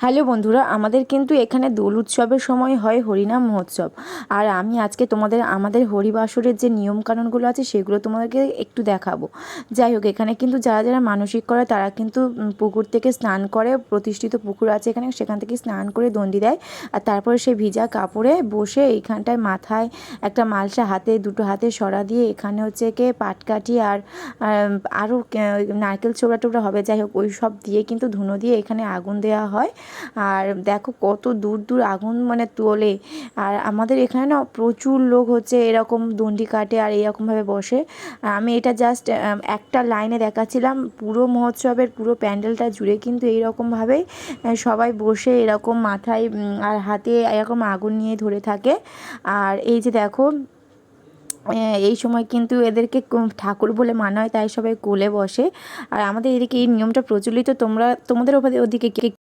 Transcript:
Hello বন্ধুরা, আমাদের কিন্তু এখানে দোল উৎসবের সময় হয় হরিনাম মহোৎসব। আর আমি আজকে তোমাদের আমাদের হরিবাসরের যে নিয়মকানুনগুলো আছে সেগুলো তোমাদেরকে একটু দেখাবো। যাই হোক, এখানে কিন্তু যারা যারা মানসিক করে তারা কিন্তু পুকুর থেকে স্নান করে, প্রতিষ্ঠিত পুকুর আছে এখানে, সেখান থেকে স্নান করে দণ্ডি দেয়। আর তারপরে সে ভিজা কাপড়ে বসে এইখানটায় মাথায় একটা মালসা, হাতে দুটো হাতে সরা দিয়ে এখানে হচ্ছে পাটকাঠি আর আরও নারকেল ছোবড়া টোবড়া হবে, যাই হোক ওই সব দিয়ে কিন্তু ধুনো দিয়ে এখানে আগুন দেওয়া হয়। আর দেখো কত দূর দূর আগুন মানে তোলে। আর আমাদের এখানে না প্রচুর লোক হচ্ছে এরকম দণ্ডি কাটে আর এরকমভাবে বসে। আমি এটা জাস্ট একটা লাইনে দেখাচ্ছিলাম, পুরো মহোৎসবের পুরো প্যান্ডেলটা জুড়ে কিন্তু এইরকমভাবেই সবাই বসে এরকম মাথায় আর হাতে এরকম আগুন নিয়ে ধরে থাকে। আর এই যে দেখো, এই সময় কিন্তু এদেরকে ঠাকুর বলে মানা হয়, তাই সবাই কোলে বসে। আর আমাদের এদিকে এই নিয়মটা প্রচলিত, তোমাদের ওদিকে